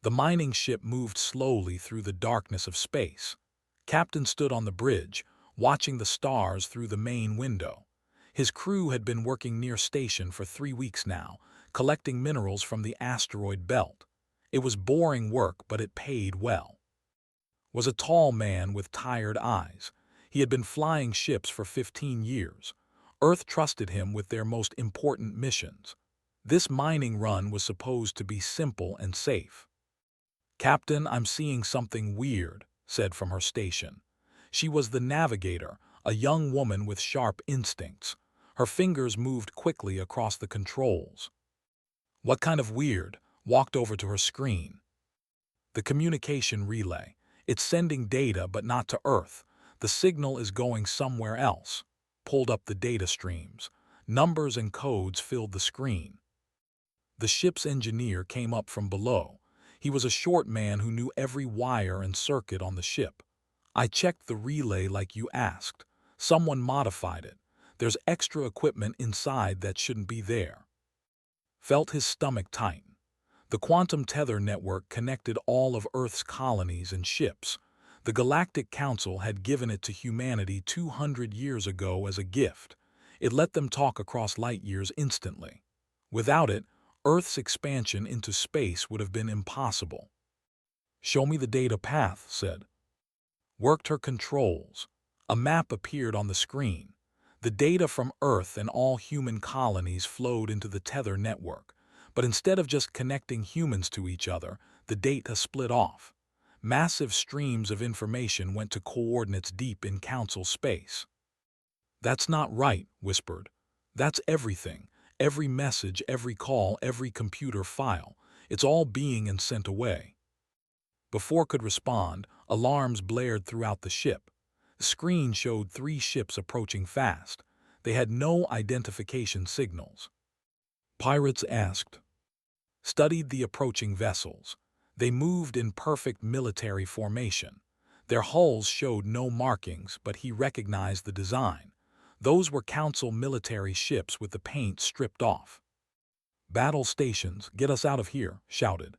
The mining ship moved slowly through the darkness of space. Captain stood on the bridge, watching the stars through the main window. His crew had been working near station for 3 weeks now, collecting minerals from the asteroid belt. It was boring work, but it paid well. Was a tall man with tired eyes. He had been flying ships for 15 years. Earth trusted him with their most important missions. This mining run was supposed to be simple and safe. "Captain, I'm seeing something weird," said from her station. She was the navigator, a young woman with sharp instincts. Her fingers moved quickly across the controls. "What kind of weird?" Walked over to her screen. "The communication relay. It's sending data, but not to Earth. The signal is going somewhere else." Pulled up the data streams. Numbers and codes filled the screen. The ship's engineer came up from below. He was a short man who knew every wire and circuit on the ship. "I checked the relay like you asked. Someone modified it. There's extra equipment inside that shouldn't be there." Felt his stomach tighten. The quantum tether network connected all of Earth's colonies and ships. The Galactic Council had given it to humanity 200 years ago as a gift. It let them talk across light years instantly. Without it, Earth's expansion into space would have been impossible. "Show me the data path," said. Worked her controls. A map appeared on the screen. The data from Earth and all human colonies flowed into the tether network. But instead of just connecting humans to each other, the data split off. Massive streams of information went to coordinates deep in Council space. "That's not right," whispered. "That's everything. Every message, every call, every computer file. It's all being and sent away." Before could respond, alarms blared throughout the ship. The screen showed 3 ships approaching fast. They had no identification signals. Pirates asked. Studied the approaching vessels. They moved in perfect military formation. Their hulls showed no markings, but he recognized the design. Those were Council military ships with the paint stripped off. "Battle stations, get us out of here," shouted.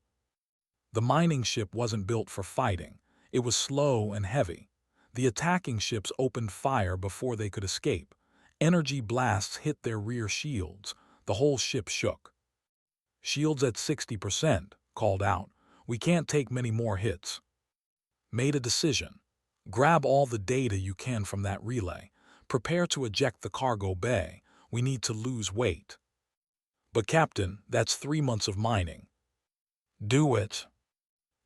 The mining ship wasn't built for fighting. It was slow and heavy. The attacking ships opened fire before they could escape. Energy blasts hit their rear shields. The whole ship shook. "Shields at 60%, called out. "We can't take many more hits." Made a decision. "Grab all the data you can from that relay. Prepare to eject the cargo bay. We need to lose weight." "But Captain, that's 3 months of mining." "Do it."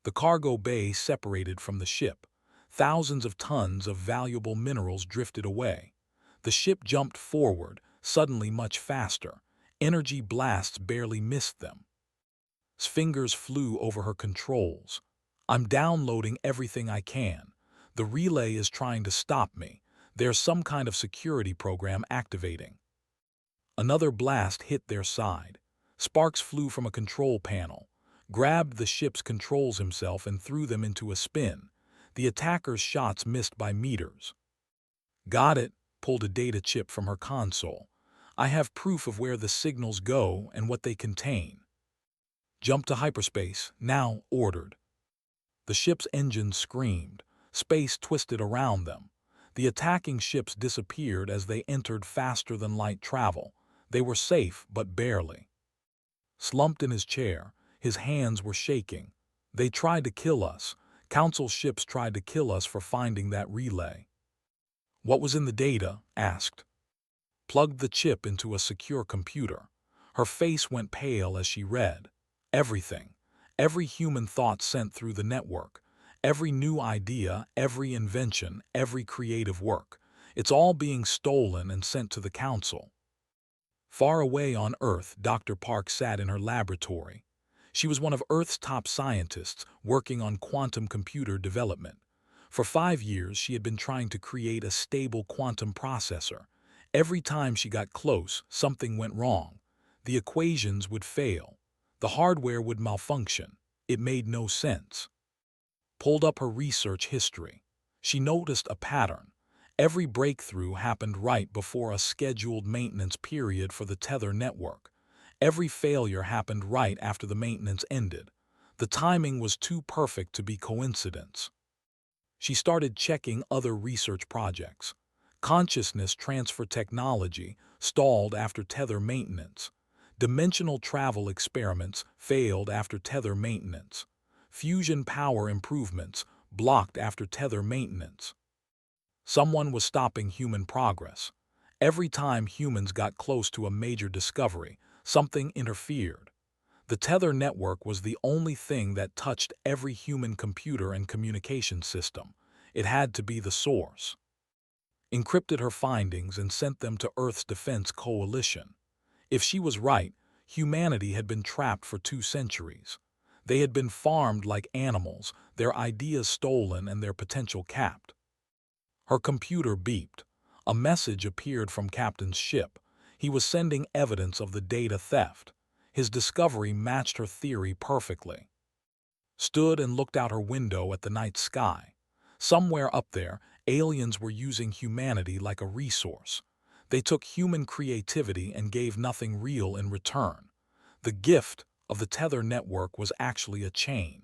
The cargo bay separated from the ship. Thousands of tons of valuable minerals drifted away. The ship jumped forward, suddenly much faster. Energy blasts barely missed them. Fingers flew over her controls. "I'm downloading everything I can. The relay is trying to stop me. There's some kind of security program activating." Another blast hit their side. Sparks flew from a control panel. Grabbed the ship's controls himself and threw them into a spin. The attacker's shots missed by meters. "Got it," pulled a data chip from her console. "I have proof of where the signals go and what they contain." "Jump to hyperspace, now," ordered. The ship's engines screamed. Space twisted around them. The attacking ships disappeared as they entered faster than light travel. They were safe, but barely. Slumped in his chair, his hands were shaking. "They tried to kill us. Council ships tried to kill us for finding that relay." "What was in the data?" asked. Plugged the chip into a secure computer. Her face went pale as she read. Everything. Every human thought sent through the network. Every new idea, every invention, every creative work. It's all being stolen and sent to the Council. Far away on Earth, Dr. Park sat in her laboratory. She was one of Earth's top scientists working on quantum computer development. For 5 years, she had been trying to create a stable quantum processor. Every time she got close, something went wrong. The equations would fail. The hardware would malfunction. It made no sense. Pulled up her research history. She noticed a pattern. Every breakthrough happened right before a scheduled maintenance period for the tether network. Every failure happened right after the maintenance ended. The timing was too perfect to be coincidence. She started checking other research projects. Consciousness transfer technology stalled after tether maintenance. Dimensional travel experiments failed after tether maintenance. Fusion power improvements blocked after tether maintenance. Someone was stopping human progress. Every time humans got close to a major discovery, something interfered. The tether network was the only thing that touched every human computer and communication system. It had to be the source. Encrypted her findings and sent them to Earth's Defense Coalition. If she was right, humanity had been trapped for 2 centuries. They had been farmed like animals, their ideas stolen and their potential capped. Her computer beeped. A message appeared from Captain's ship. He was sending evidence of the data theft. His discovery matched her theory perfectly. Stood and looked out her window at the night sky. Somewhere up there, aliens were using humanity like a resource. They took human creativity and gave nothing real in return. The gift of the tether network was actually a chain.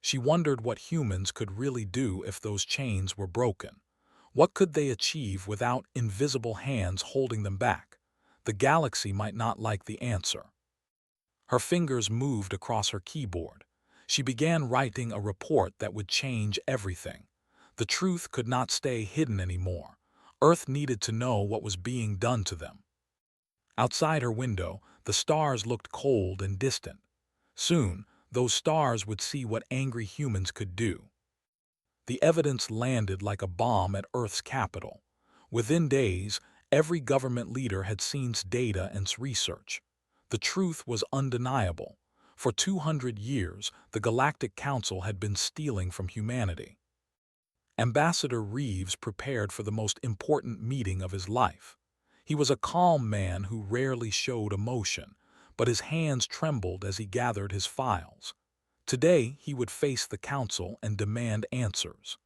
She wondered what humans could really do if those chains were broken. What could they achieve without invisible hands holding them back? The galaxy might not like the answer. Her fingers moved across her keyboard. She began writing a report that would change everything. The truth could not stay hidden anymore. Earth needed to know what was being done to them. Outside her window, the stars looked cold and distant. Soon, those stars would see what angry humans could do. The evidence landed like a bomb at Earth's capital. Within days, every government leader had seen data and research. The truth was undeniable. For 200 years, the Galactic Council had been stealing from humanity. Ambassador Reeves prepared for the most important meeting of his life. He was a calm man who rarely showed emotion, but his hands trembled as he gathered his files. Today, he would face the council and demand answers.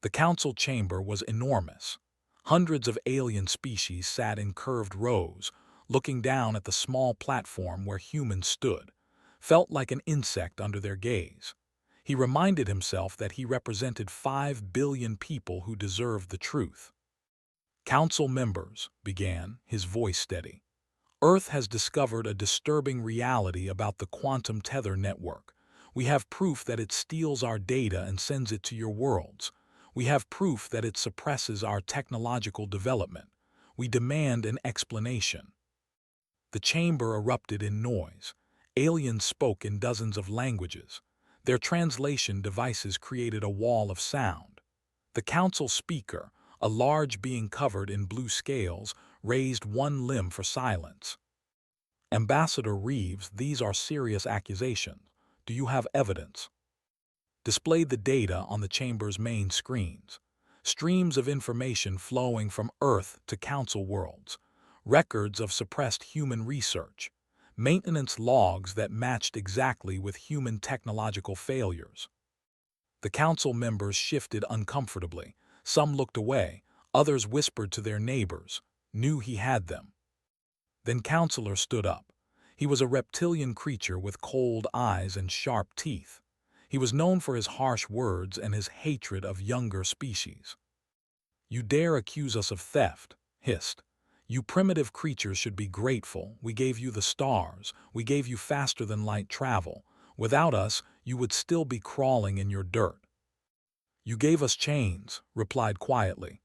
The council chamber was enormous. Hundreds of alien species sat in curved rows, looking down at the small platform where humans stood, felt like an insect under their gaze. He reminded himself that he represented 5 billion people who deserved the truth. Council members, began, his voice steady. Earth has discovered a disturbing reality about the quantum tether network. We have proof that it steals our data and sends it to your worlds. We have proof that it suppresses our technological development. We demand an explanation. The chamber erupted in noise. Aliens spoke in dozens of languages. Their translation devices created a wall of sound. The council speaker, a large being covered in blue scales, raised one limb for silence. Ambassador Reeves, these are serious accusations. Do you have evidence? Displayed the data on the chamber's main screens. Streams of information flowing from Earth to council worlds. Records of suppressed human research. Maintenance logs that matched exactly with human technological failures. The council members shifted uncomfortably. Some looked away, others whispered to their neighbors, knew he had them. Then Counselor stood up. He was a reptilian creature with cold eyes and sharp teeth. He was known for his harsh words and his hatred of younger species. You dare accuse us of theft, hissed. You primitive creatures should be grateful. We gave you the stars. We gave you faster-than-light travel. Without us, you would still be crawling in your dirt. You gave us chains, replied quietly.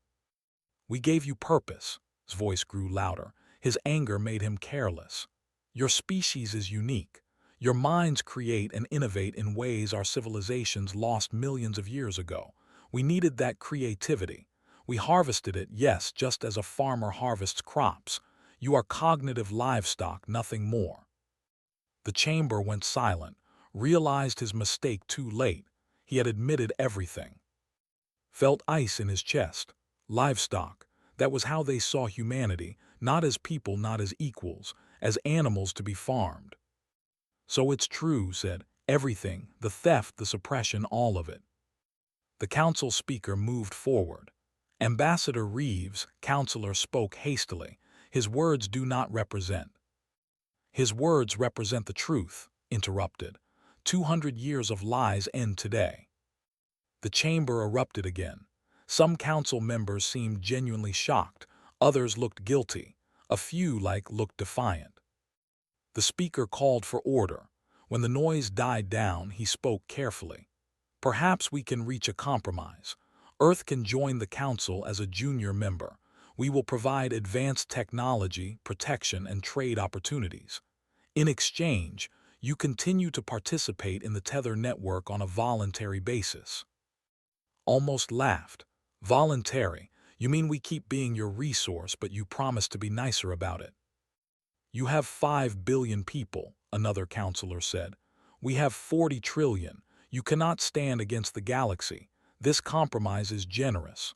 We gave you purpose. His voice grew louder. His anger made him careless. Your species is unique. Your minds create and innovate in ways our civilizations lost millions of years ago. We needed that creativity. We harvested it, yes, just as a farmer harvests crops. You are cognitive livestock, nothing more. The chamber went silent, realized his mistake too late. He had admitted everything. Felt ice in his chest. Livestock. That was how they saw humanity, not as people, not as equals, as animals to be farmed. So it's true, said. Everything, the theft, the suppression, all of it. The council speaker moved forward. Ambassador Reeves, counselor, spoke hastily. His words do not represent. His words represent the truth, interrupted. 200 years of lies end today. The chamber erupted again. Some council members seemed genuinely shocked, others looked guilty, a few looked defiant. The speaker called for order. When the noise died down, he spoke carefully. Perhaps we can reach a compromise. Earth can join the council as a junior member. We will provide advanced technology, protection, and trade opportunities. In exchange, you continue to participate in the Tether network on a voluntary basis. Almost laughed. Voluntary? You mean we keep being your resource, but you promise to be nicer about it? You have 5 billion people, another counselor said. We have 40 trillion. You cannot stand against the galaxy. This compromise is generous.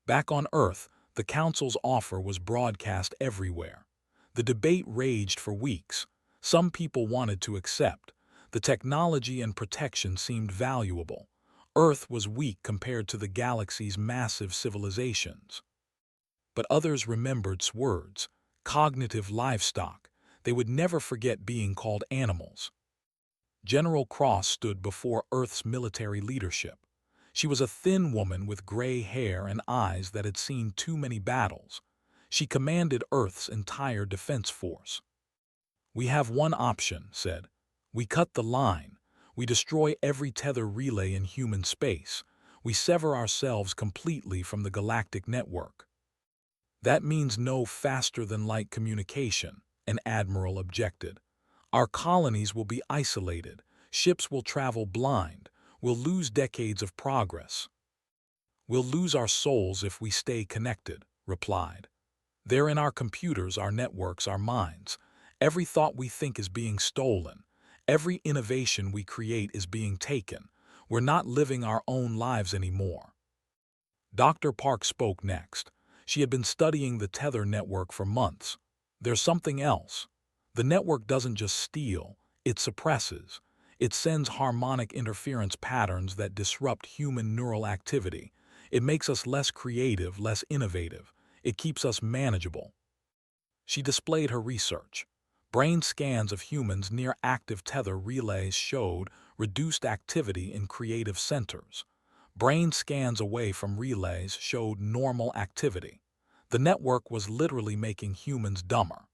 Back on Earth, the council's offer was broadcast everywhere. The debate raged for weeks. Some people wanted to accept. The technology and protection seemed valuable. Earth was weak compared to the galaxy's massive civilizations. But others remembered words, cognitive livestock. They would never forget being called animals. General Cross stood before Earth's military leadership. She was a thin woman with gray hair and eyes that had seen too many battles. She commanded Earth's entire defense force. We have one option, said. We cut the line. We destroy every tether relay in human space. We sever ourselves completely from the galactic network. That means no faster-than-light communication, an admiral objected. Our colonies will be isolated. Ships will travel blind. We'll lose decades of progress. We'll lose our souls if we stay connected, replied. They're in our computers, our networks, our minds. Every thought we think is being stolen. Every innovation we create is being taken. We're not living our own lives anymore. Dr. Park spoke next. She had been studying the Tether network for months. There's something else. The network doesn't just steal, it suppresses. It sends harmonic interference patterns that disrupt human neural activity. It makes us less creative, less innovative. It keeps us manageable. She displayed her research. Brain scans of humans near active tether relays showed reduced activity in creative centers. Brain scans away from relays showed normal activity. The network was literally making humans dumber.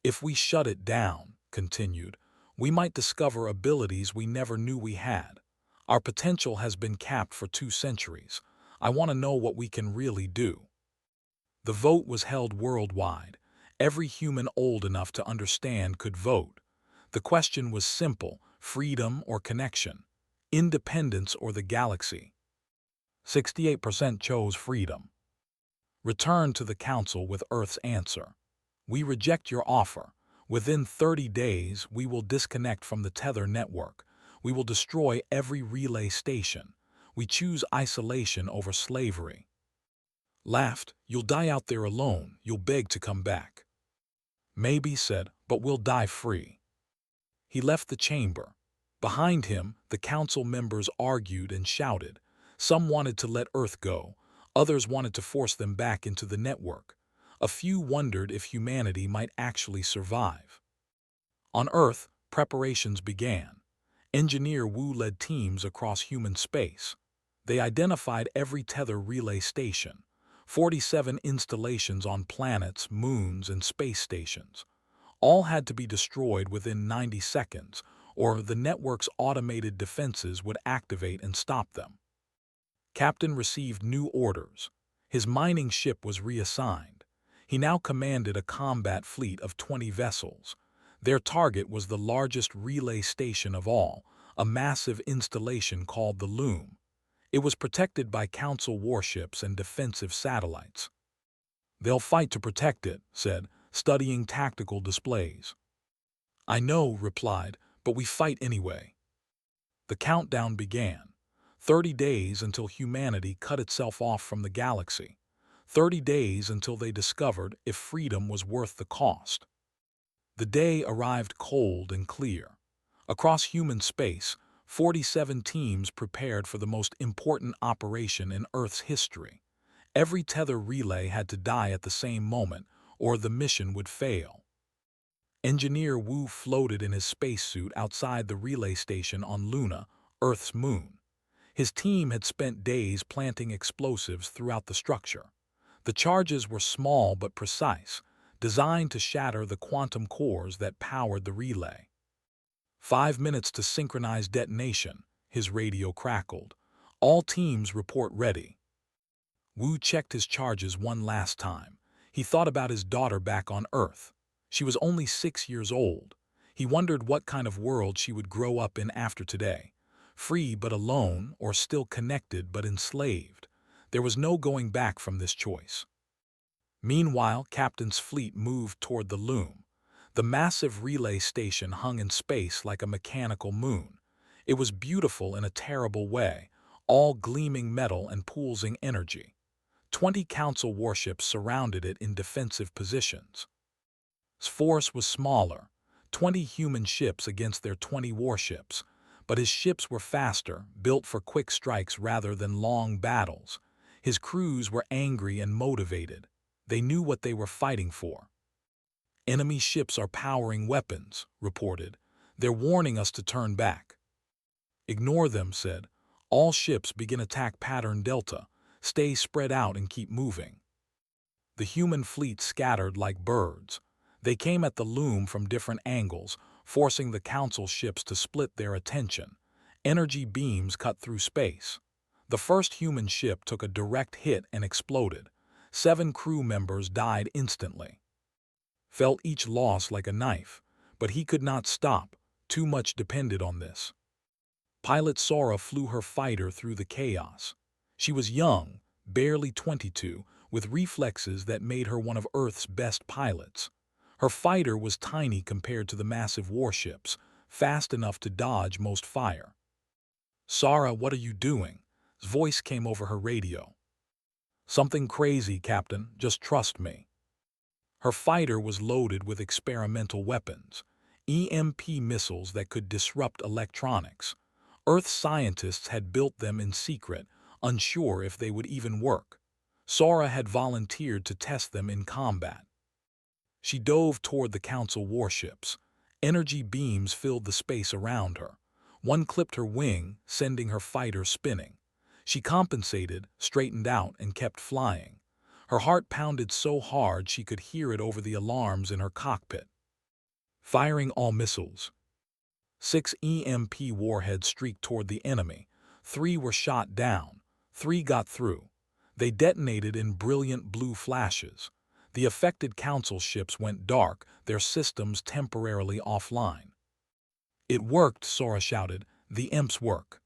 If we shut it down, continued, we might discover abilities we never knew we had. Our potential has been capped for 2 centuries. I want to know what we can really do. The vote was held worldwide. Every human old enough to understand could vote. The question was simple: freedom or connection, independence or the galaxy. 68% chose freedom. Return to the council with Earth's answer. We reject your offer. Within 30 days, we will disconnect from the Tether network. We will destroy every relay station. We choose isolation over slavery. Laughed, you'll die out there alone. You'll beg to come back. Maybe, said, but we'll die free. He left the chamber. Behind him, the council members argued and shouted. Some wanted to let Earth go. Others wanted to force them back into the network. A few wondered if humanity might actually survive. On Earth, preparations began. Engineer Wu led teams across human space. They identified every tether relay station, 47 installations on planets, moons, and space stations. All had to be destroyed within 90 seconds, or the network's automated defenses would activate and stop them. Captain received new orders. His mining ship was reassigned. He now commanded a combat fleet of 20 vessels. Their target was the largest relay station of all, a massive installation called the Loom. It was protected by Council warships and defensive satellites. They'll fight to protect it, said, studying tactical displays. I know, replied, but we fight anyway. The countdown began. 30 days until humanity cut itself off from the galaxy. 30 days until they discovered if freedom was worth the cost. The day arrived cold and clear. Across human space, 47 teams prepared for the most important operation in Earth's history. Every tether relay had to die at the same moment, or the mission would fail. Engineer Wu floated in his spacesuit outside the relay station on Luna, Earth's moon. His team had spent days planting explosives throughout the structure. The charges were small but precise, designed to shatter the quantum cores that powered the relay. 5 minutes to synchronize detonation, his radio crackled. All teams report ready. Wu checked his charges one last time. He thought about his daughter back on Earth. She was only 6 years old. He wondered what kind of world she would grow up in after today. Free but alone, or still connected but enslaved. There was no going back from this choice. Meanwhile, Captain's fleet moved toward the loom. The massive relay station hung in space like a mechanical moon. It was beautiful in a terrible way, all gleaming metal and pulsing energy. 20 Council warships surrounded it in defensive positions. His force was smaller, 20 human ships against their 20 warships, but his ships were faster, built for quick strikes rather than long battles. His crews were angry and motivated. They knew what they were fighting for. Enemy ships are powering weapons, reported. They're warning us to turn back. Ignore them, said. All ships begin attack pattern Delta. Stay spread out and keep moving. The human fleet scattered like birds. They came at the loom from different angles, forcing the Council ships to split their attention. Energy beams cut through space. The first human ship took a direct hit and exploded. 7 crew members died instantly. Felt each loss like a knife, but he could not stop. Too much depended on this. Pilot Sora flew her fighter through the chaos. She was young, barely 22, with reflexes that made her one of Earth's best pilots. Her fighter was tiny compared to the massive warships, fast enough to dodge most fire. Sora, what are you doing? His voice came over her radio. Something crazy, Captain. Just trust me. Her fighter was loaded with experimental weapons, EMP missiles that could disrupt electronics. Earth scientists had built them in secret, unsure if they would even work. Sora had volunteered to test them in combat. She dove toward the Council warships. Energy beams filled the space around her. One clipped her wing, sending her fighter spinning. She compensated, straightened out, and kept flying. Her heart pounded so hard she could hear it over the alarms in her cockpit. Firing all missiles. 6 EMP warheads streaked toward the enemy. 3 were shot down. 3 got through. They detonated in brilliant blue flashes. The affected Council ships went dark, their systems temporarily offline. It worked, Sora shouted. The imps work.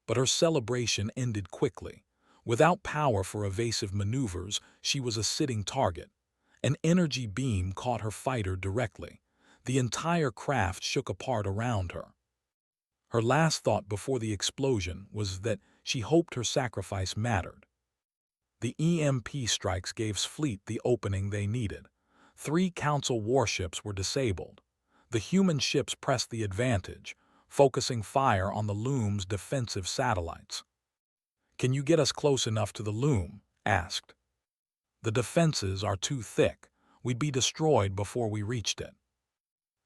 But her celebration ended quickly. Without power for evasive maneuvers, she was a sitting target. An energy beam caught her fighter directly. The entire craft shook apart around her. Her last thought before the explosion was that she hoped her sacrifice mattered. The EMP strikes gave fleet the opening they needed. 3 Council warships were disabled. The human ships pressed the advantage, focusing fire on the loom's defensive satellites. Can you get us close enough to the loom? Asked. The defenses are too thick. We'd be destroyed before we reached it.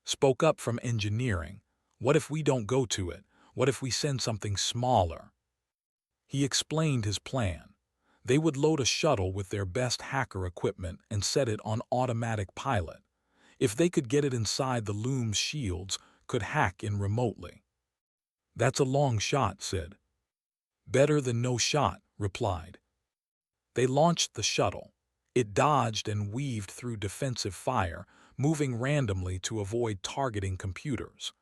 Spoke up from engineering. What if we don't go to it? What if we send something smaller? He explained his plan. They would load a shuttle with their best hacker equipment and set it on automatic pilot. If they could get it inside the loom's shields, could hack in remotely. That's a long shot, said. Better than no shot, replied. They launched the shuttle. It dodged and weaved through defensive fire, moving randomly to avoid targeting computers.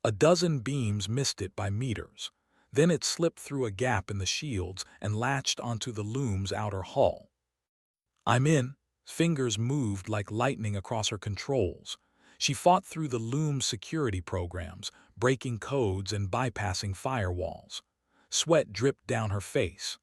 A dozen beams missed it by meters. Then it slipped through a gap in the shields and latched onto the loom's outer hull. I'm in. Fingers moved like lightning across her controls. She fought through the loom's security programs, breaking codes and bypassing firewalls. Sweat dripped down her face.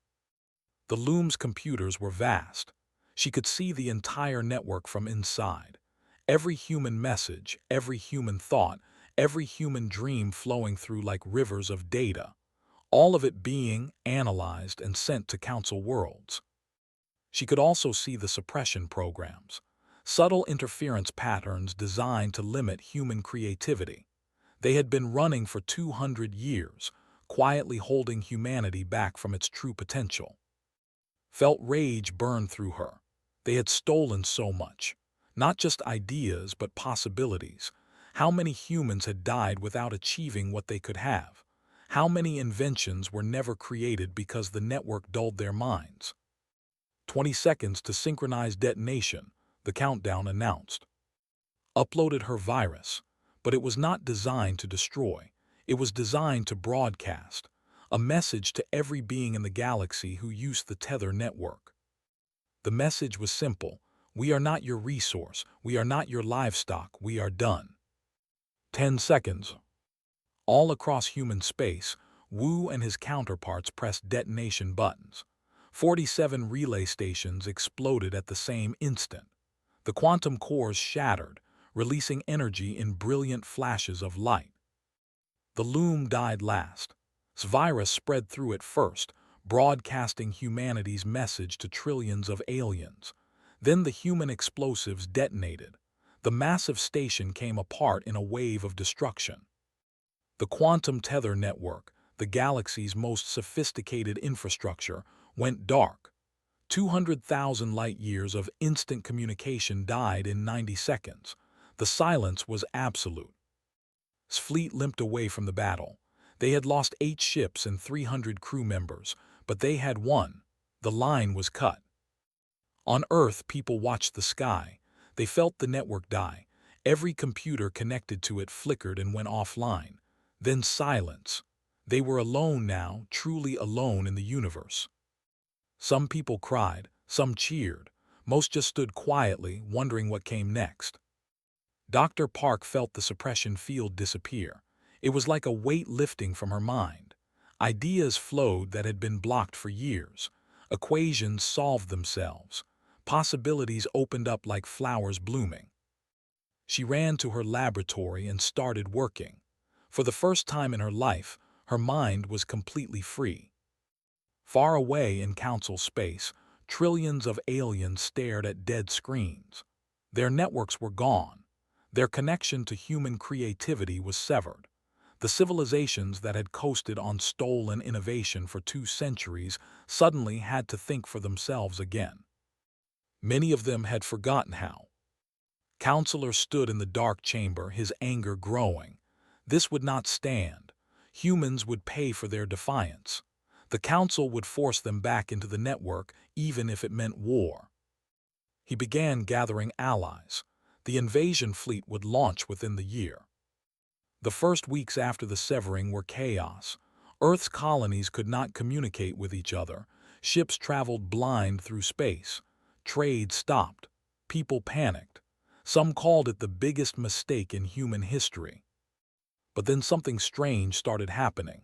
The loom's computers were vast. She could see the entire network from inside. Every human message, every human thought, every human dream flowing through like rivers of data. All of it being analyzed and sent to Council worlds. She could also see the suppression programs. subtle interference patterns designed to limit human creativity. They had been running for 200 years, quietly holding humanity back from its true potential. Felt rage burn through her. They had stolen so much. Not just ideas, but possibilities. How many humans had died without achieving what they could have? How many inventions were never created because the network dulled their minds? 20 seconds to synchronize detonation, the countdown announced. Uploaded her virus, but it was not designed to destroy. It was designed to broadcast a message to every being in the galaxy who used the Tether network. The message was simple: we are not your resource, we are not your livestock, we are done. 10 seconds. All across human space, Wu and his counterparts pressed detonation buttons. 47 relay stations exploded at the same instant. The quantum cores shattered, releasing energy in brilliant flashes of light. The loom died last. Its virus spread through it first, broadcasting humanity's message to trillions of aliens. Then the human explosives detonated. The massive station came apart in a wave of destruction. The quantum tether network, the galaxy's most sophisticated infrastructure, went dark. 200,000 light-years of instant communication died in 90 seconds. The silence was absolute. S fleet limped away from the battle. They had lost 8 ships and 300 crew members, but they had won. The line was cut. On Earth, people watched the sky. They felt the network die. Every computer connected to it flickered and went offline. Then silence. They were alone now, truly alone in the universe. Some people cried, some cheered. Most just stood quietly, wondering what came next. Dr. Park felt the suppression field disappear. It was like a weight lifting from her mind. Ideas flowed that had been blocked for years. Equations solved themselves. Possibilities opened up like flowers blooming. She ran to her laboratory and started working. For the first time in her life, her mind was completely free. Far away in council space, trillions of aliens stared at dead screens. Their networks were gone. Their connection to human creativity was severed. The civilizations that had coasted on stolen innovation for 2 centuries suddenly had to think for themselves again. Many of them had forgotten how. Counselor stood in the dark chamber, his anger growing. This would not stand. Humans would pay for their defiance. The council would force them back into the network, even if it meant war. He began gathering allies. The invasion fleet would launch within the year. The first weeks after the severing were chaos. Earth's colonies could not communicate with each other. Ships traveled blind through space. Trade stopped. People panicked. Some called it the biggest mistake in human history. But then something strange started happening.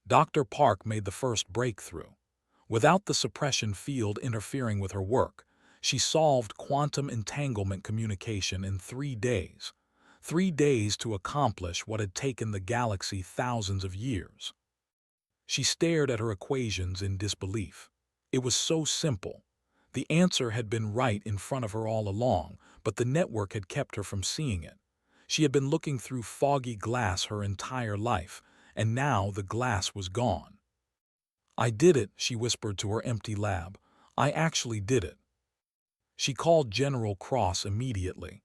Dr. Park made the first breakthrough. Without the suppression field interfering with her work, she solved quantum entanglement communication in 3 days. 3 days to accomplish what had taken the galaxy thousands of years. She stared at her equations in disbelief. It was so simple. The answer had been right in front of her all along, but the network had kept her from seeing it. She had been looking through foggy glass her entire life, and now the glass was gone. "I did it," she whispered to her empty lab. "I actually did it." She called General Cross immediately.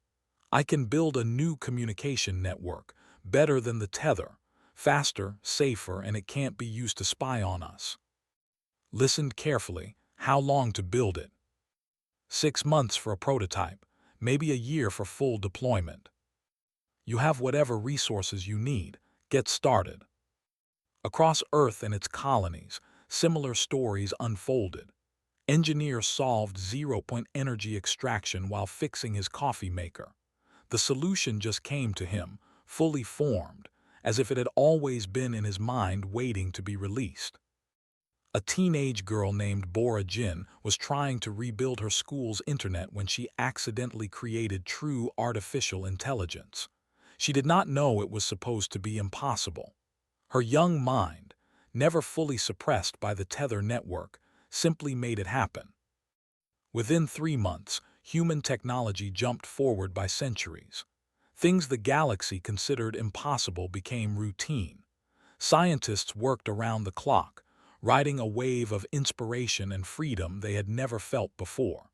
"I can build a new communication network, better than the tether, faster, safer, and it can't be used to spy on us." Listened carefully. How long to build it? 6 months for a prototype, maybe a year for full deployment. You have whatever resources you need. Get started. Across Earth and its colonies, similar stories unfolded. Engineer solved zero-point energy extraction while fixing his coffee maker. The solution just came to him, fully formed, as if it had always been in his mind waiting to be released. A teenage girl named Bora Jin was trying to rebuild her school's internet when she accidentally created true artificial intelligence. She did not know it was supposed to be impossible. Her young mind, never fully suppressed by the tether network, simply made it happen. Within 3 months, human technology jumped forward by centuries. Things the galaxy considered impossible became routine. Scientists worked around the clock, riding a wave of inspiration and freedom they had never felt before.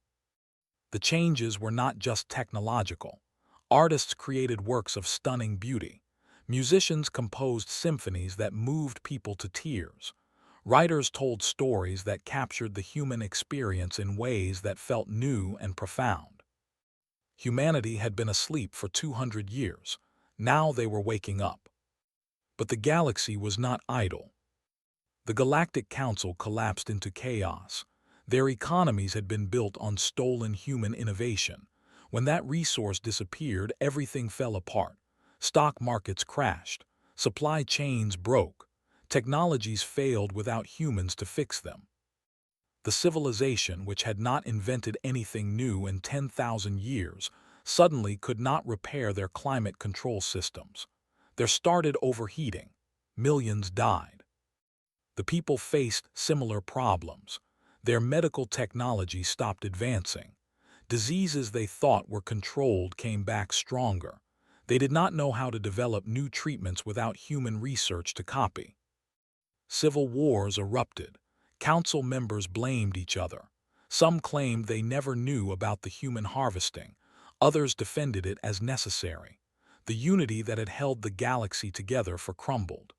The changes were not just technological. Artists created works of stunning beauty. Musicians composed symphonies that moved people to tears. Writers told stories that captured the human experience in ways that felt new and profound. Humanity had been asleep for 200 years. Now they were waking up. But the galaxy was not idle. The Galactic Council collapsed into chaos. Their economies had been built on stolen human innovation. When that resource disappeared, everything fell apart. Stock markets crashed. Supply chains broke. Technologies failed without humans to fix them. The civilization, which had not invented anything new in 10,000 years, suddenly could not repair their climate control systems. There started overheating. Millions died. The people faced similar problems. Their medical technology stopped advancing. Diseases they thought were controlled came back stronger. They did not know how to develop new treatments without human research to copy. Civil wars erupted. Council members blamed each other. Some claimed they never knew about the human harvesting. Others defended it as necessary. The unity that had held the galaxy together crumbled.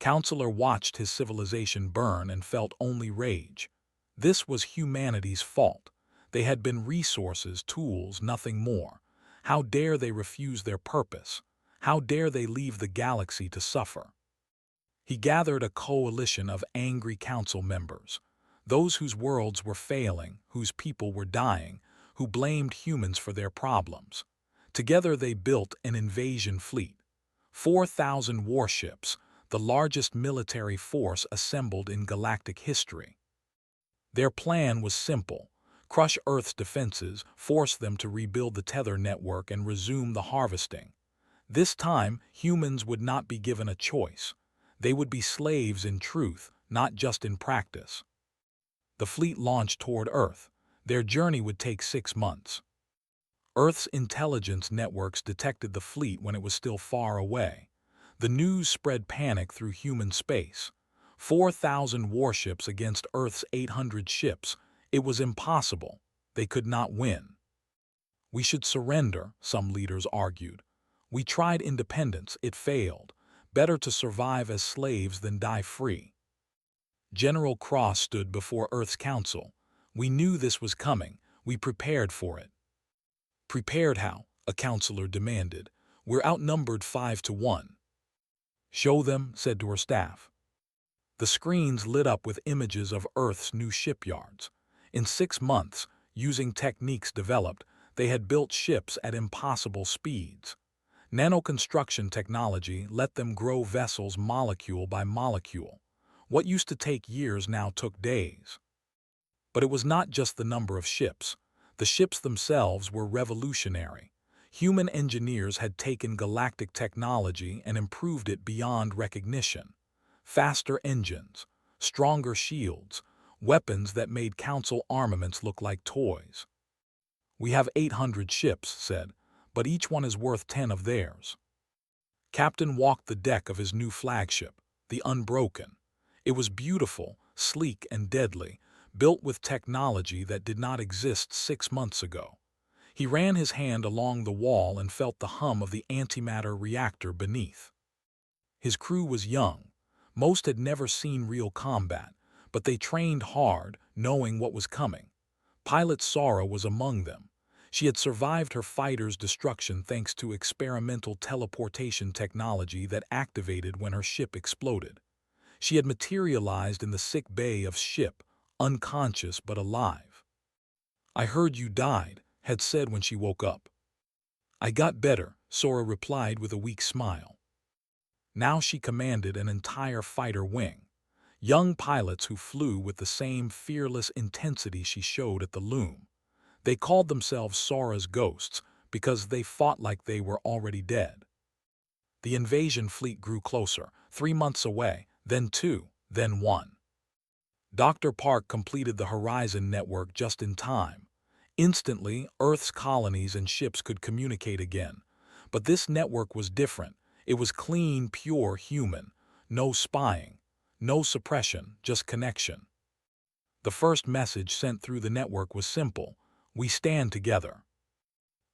Counselor watched his civilization burn and felt only rage. This was humanity's fault. They had been resources, tools, nothing more. How dare they refuse their purpose? How dare they leave the galaxy to suffer? He gathered a coalition of angry council members, those whose worlds were failing, whose people were dying, who blamed humans for their problems. Together they built an invasion fleet. 4,000 warships, the largest military force assembled in galactic history. Their plan was simple: crush Earth's defenses, force them to rebuild the tether network, and resume the harvesting. This time, humans would not be given a choice. They would be slaves in truth, not just in practice. The fleet launched toward Earth. Their journey would take 6 months. Earth's intelligence networks detected the fleet when it was still far away. The news spread panic through human space. 4,000 warships against Earth's 800 ships. It was impossible. They could not win. We should surrender, some leaders argued. We tried independence. It failed. Better to survive as slaves than die free. General Cross stood before Earth's council. We knew this was coming. We prepared for it. Prepared how? A counselor demanded. We're outnumbered 5-1. Show them, said to her staff. The screens lit up with images of Earth's new shipyards. In 6 months, using techniques developed, they had built ships at impossible speeds. Nanoconstruction technology let them grow vessels molecule by molecule. What used to take years now took days. But it was not just the number of ships. The ships themselves were revolutionary. Human engineers had taken galactic technology and improved it beyond recognition. Faster engines, stronger shields, weapons that made council armaments look like toys. We have 800 ships, said, but each one is worth 10 of theirs. Captain walked the deck of his new flagship, the Unbroken. It was beautiful, sleek, and deadly, built with technology that did not exist 6 months ago. He ran his hand along the wall and felt the hum of the antimatter reactor beneath. His crew was young. Most had never seen real combat, but they trained hard, knowing what was coming. Pilot Sara was among them. She had survived her fighter's destruction thanks to experimental teleportation technology that activated when her ship exploded. She had materialized in the sick bay of ship, unconscious but alive. I heard you died, had said when she woke up. I got better, Sora replied with a weak smile. Now she commanded an entire fighter wing. Young pilots who flew with the same fearless intensity she showed at the loom. They called themselves Sora's ghosts because they fought like they were already dead. The invasion fleet grew closer, 3 months away, then 2, then 1. Dr. Park completed the Horizon network just in time. Instantly, Earth's colonies and ships could communicate again. But this network was different. It was clean, pure human. No spying, no suppression, just connection. The first message sent through the network was simple: we stand together.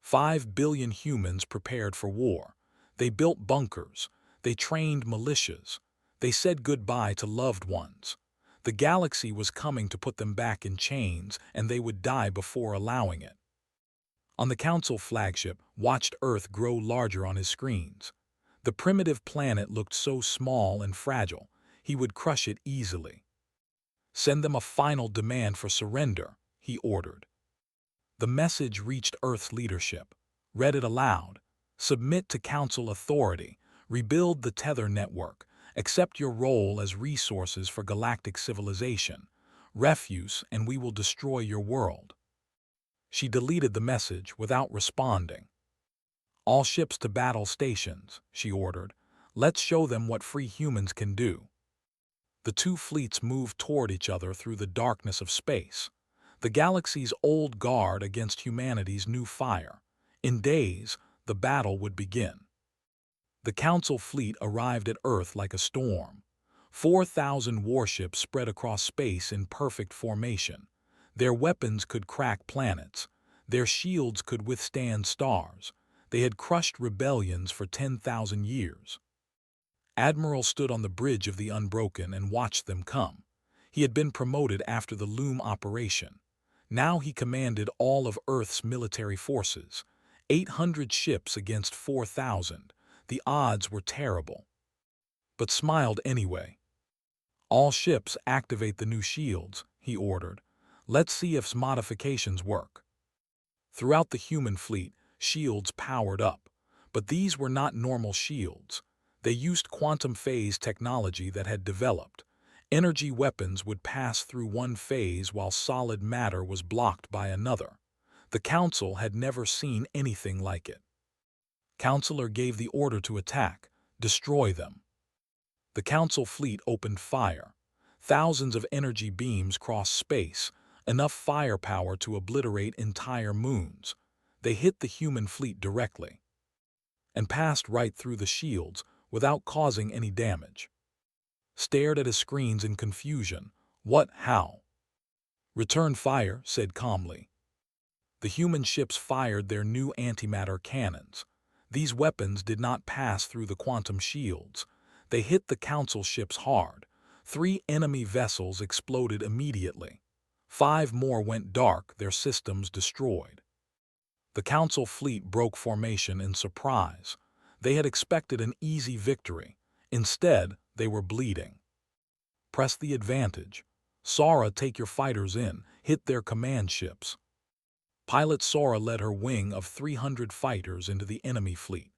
5 billion humans prepared for war. They built bunkers. They trained militias. They said goodbye to loved ones. The galaxy was coming to put them back in chains, and they would die before allowing it. On the Council flagship, watched Earth grow larger on his screens. The primitive planet looked so small and fragile, he would crush it easily. Send them a final demand for surrender, he ordered. The message reached Earth's leadership. Read it aloud. Submit to Council authority. Rebuild the Tether network. Accept your role as resources for galactic civilization. Refuse, and we will destroy your world. She deleted the message without responding. All ships to battle stations, she ordered. Let's show them what free humans can do. The two fleets moved toward each other through the darkness of space. The galaxy's old guard against humanity's new fire. In days, the battle would begin. The Council fleet arrived at Earth like a storm. 4,000 warships spread across space in perfect formation. Their weapons could crack planets. Their shields could withstand stars. They had crushed rebellions for 10,000 years. Admiral stood on the bridge of the Unbroken and watched them come. He had been promoted after the Loom operation. Now he commanded all of Earth's military forces. 800 ships against 4,000. The odds were terrible. But smiled anyway. All ships activate the new shields, he ordered. Let's see if modifications work. Throughout the human fleet, shields powered up. But these were not normal shields. They used quantum phase technology that had developed. Energy weapons would pass through one phase while solid matter was blocked by another. The Council had never seen anything like it. Counselor gave the order to attack. Destroy them. The Council fleet opened fire. Thousands of energy beams crossed space, enough firepower to obliterate entire moons. They hit the human fleet directly and passed right through the shields without causing any damage. Stared at his screens in confusion. What? How? Return fire, said calmly. The human ships fired their new antimatter cannons. These weapons did not pass through the quantum shields. They hit the Council ships hard. 3 enemy vessels exploded immediately. 5 more went dark, their systems destroyed. The Council fleet broke formation in surprise. They had expected an easy victory. Instead, they were bleeding. Press the advantage. Sora, take your fighters in, hit their command ships. Pilot Sora led her wing of 300 fighters into the enemy fleet.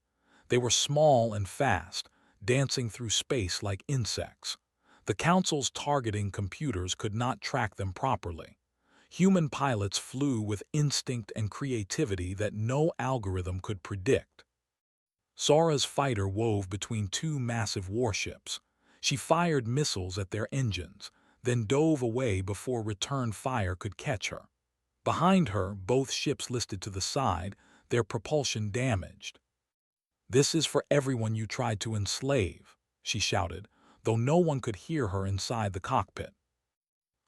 They were small and fast, dancing through space like insects. The Council's targeting computers could not track them properly. Human pilots flew with instinct and creativity that no algorithm could predict. Sora's fighter wove between 2 massive warships. She fired missiles at their engines, then dove away before return fire could catch her. Behind her, both ships listed to the side, their propulsion damaged. This is for everyone you tried to enslave, she shouted, though no one could hear her inside the cockpit.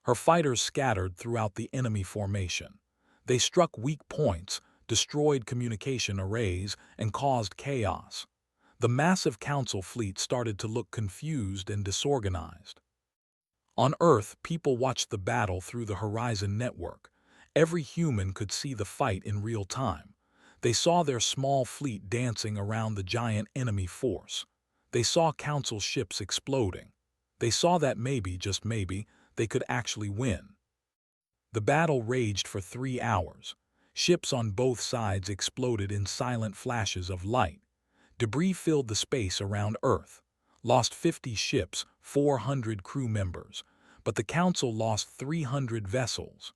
Her fighters scattered throughout the enemy formation. They struck weak points, destroyed communication arrays, and caused chaos. The massive Council fleet started to look confused and disorganized. On Earth, people watched the battle through the Horizon network. Every human could see the fight in real time. They saw their small fleet dancing around the giant enemy force. They saw Council ships exploding. They saw that maybe, just maybe, they could actually win. The battle raged for 3 hours. Ships on both sides exploded in silent flashes of light. Debris filled the space around Earth. Lost 50 ships, 400 crew members, but the Council lost 300 vessels.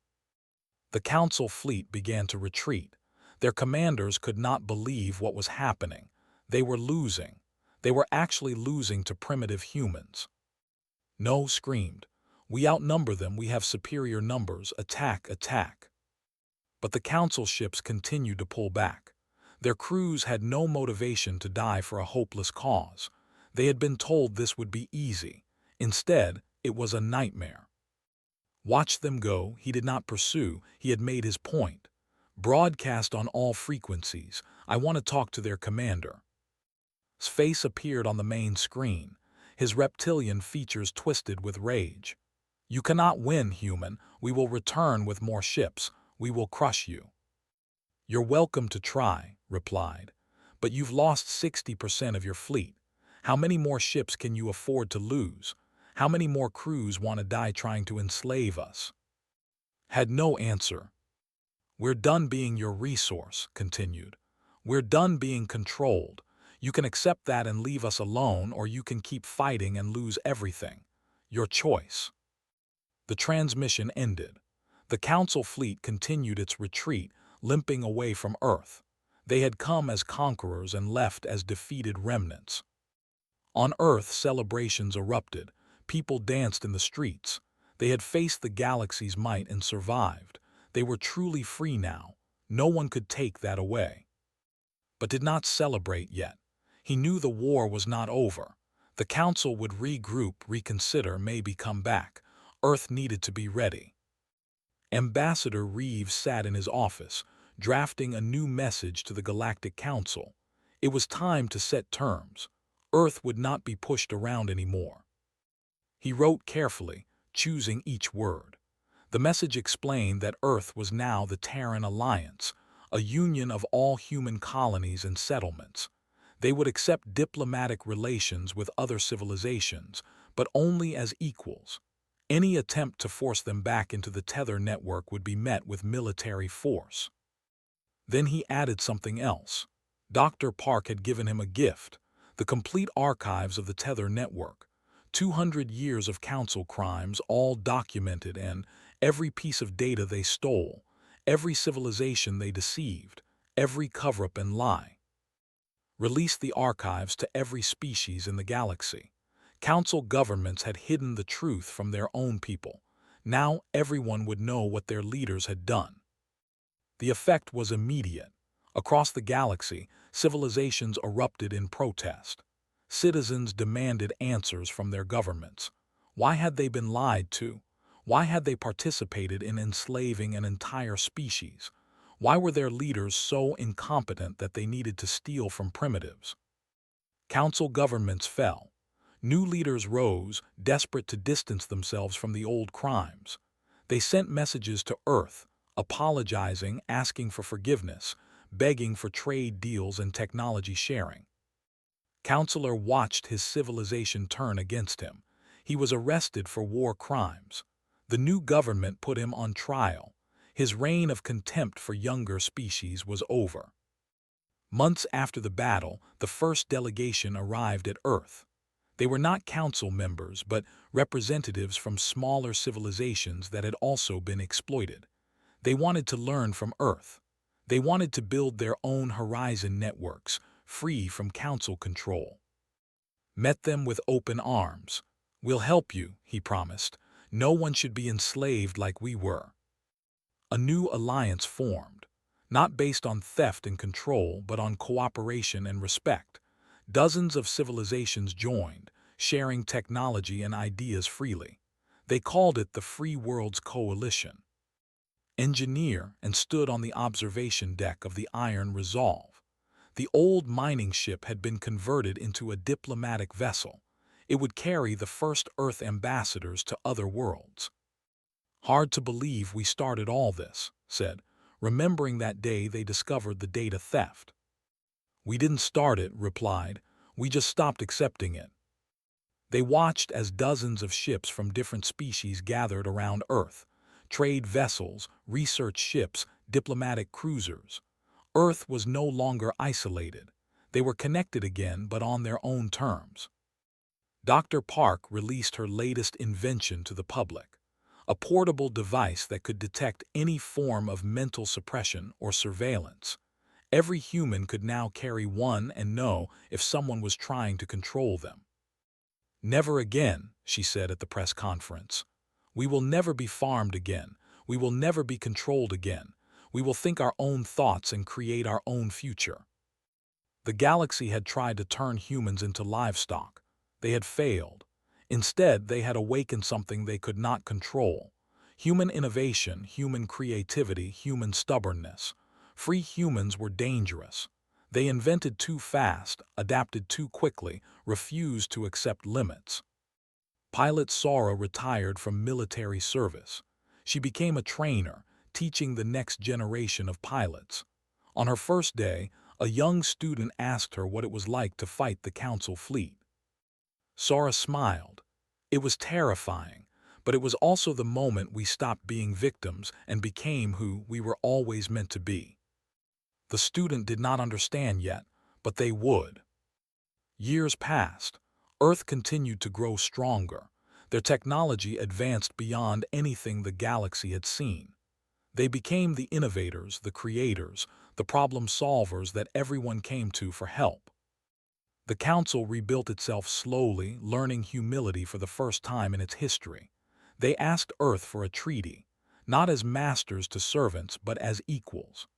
The Council fleet began to retreat. Their commanders could not believe what was happening. They were losing. They were actually losing to primitive humans. No, screamed. We outnumber them, we have superior numbers, attack, attack. But the Council ships continued to pull back. Their crews had no motivation to die for a hopeless cause. They had been told this would be easy. Instead, it was a nightmare. Watch them go, he did not pursue, he had made his point. Broadcast on all frequencies, I want to talk to their commander. His face appeared on the main screen, his reptilian features twisted with rage. You cannot win, human. We will return with more ships. We will crush you. You're welcome to try, replied. But you've lost 60% of your fleet. How many more ships can you afford to lose? How many more crews want to die trying to enslave us? Had no answer. We're done being your resource, continued. We're done being controlled. You can accept that and leave us alone, or you can keep fighting and lose everything. Your choice. The transmission ended. The Council fleet continued its retreat, limping away from Earth. They had come as conquerors and left as defeated remnants. On Earth, celebrations erupted. People danced in the streets. They had faced the galaxy's might and survived. They were truly free now. No one could take that away. But did not celebrate yet. He knew the war was not over. The Council would regroup, reconsider, maybe come back. Earth needed to be ready. Ambassador Reeves sat in his office, drafting a new message to the Galactic Council. It was time to set terms. Earth would not be pushed around anymore. He wrote carefully, choosing each word. The message explained that Earth was now the Terran Alliance, a union of all human colonies and settlements. They would accept diplomatic relations with other civilizations, but only as equals. Any attempt to force them back into the tether network would be met with military force. Then he added something else. Dr. Park had given him a gift, the complete archives of the tether network, 200 years of Council crimes, all documented, and every piece of data they stole, every civilization they deceived, every cover-up and lie. Release the archives to every species in the galaxy. Council governments had hidden the truth from their own people. Now everyone would know what their leaders had done. The effect was immediate. Across the galaxy, civilizations erupted in protest. Citizens demanded answers from their governments. Why had they been lied to? Why had they participated in enslaving an entire species? Why were their leaders so incompetent that they needed to steal from primitives? Council governments fell. New leaders rose, desperate to distance themselves from the old crimes. They sent messages to Earth, apologizing, asking for forgiveness, begging for trade deals and technology sharing. Counselor watched his civilization turn against him. He was arrested for war crimes. The new government put him on trial. His reign of contempt for younger species was over. Months after the battle, the first delegation arrived at Earth. They were not council members, but representatives from smaller civilizations that had also been exploited. They wanted to learn from Earth. They wanted to build their own horizon networks, free from council control. Met them with open arms. We'll help you, he promised. No one should be enslaved like we were. A new alliance formed, not based on theft and control, but on cooperation and respect. Dozens of civilizations joined, sharing technology and ideas freely. They called it the Free Worlds Coalition. Engineer and stood on the observation deck of the Iron Resolve. The old mining ship had been converted into a diplomatic vessel. It would carry the first Earth ambassadors to other worlds. Hard to believe we started all this, said, remembering that day they discovered the data theft. We didn't start it, replied. We just stopped accepting it. They watched as dozens of ships from different species gathered around Earth. Trade vessels, research ships, diplomatic cruisers. Earth was no longer isolated. They were connected again, but on their own terms. Dr. Park released her latest invention to the public, a portable device that could detect any form of mental suppression or surveillance. Every human could now carry one and know if someone was trying to control them. Never again, she said at the press conference. We will never be farmed again. We will never be controlled again. We will think our own thoughts and create our own future. The galaxy had tried to turn humans into livestock. They had failed. Instead, they had awakened something they could not control. Human innovation, human creativity, human stubbornness. Free humans were dangerous. They invented too fast, adapted too quickly, refused to accept limits. Pilot Sora retired from military service. She became a trainer, teaching the next generation of pilots. On her first day, a young student asked her what it was like to fight the Council fleet. Sora smiled. It was terrifying, but it was also the moment we stopped being victims and became who we were always meant to be. The student did not understand yet, but they would. Years passed. Earth continued to grow stronger. Their technology advanced beyond anything the galaxy had seen. They became the innovators, the creators, the problem solvers that everyone came to for help. The Council rebuilt itself slowly, learning humility for the first time in its history. They asked Earth for a treaty, not as masters to servants, but as equals.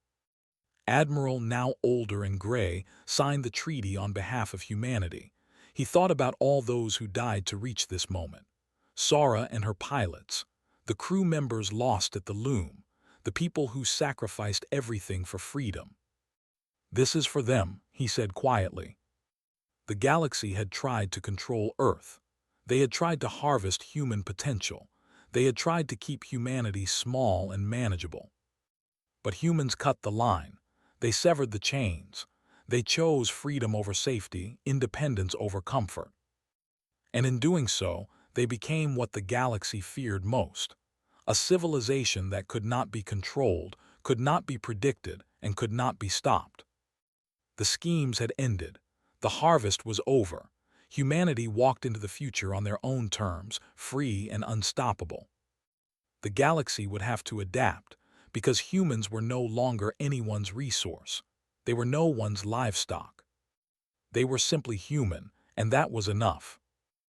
Admiral, now older and gray, signed the treaty on behalf of humanity. He thought about all those who died to reach this moment. Sora and her pilots, the crew members lost at the loom, the people who sacrificed everything for freedom. "This is for them," he said quietly. The galaxy had tried to control Earth. They had tried to harvest human potential. They had tried to keep humanity small and manageable. But humans cut the line. They severed the chains. They chose freedom over safety, independence over comfort. And in doing so, they became what the galaxy feared most: a civilization that could not be controlled, could not be predicted, and could not be stopped. The schemes had ended. The harvest was over. Humanity walked into the future on their own terms, free and unstoppable. The galaxy would have to adapt, because humans were no longer anyone's resource. They were no one's livestock. They were simply human, and that was enough.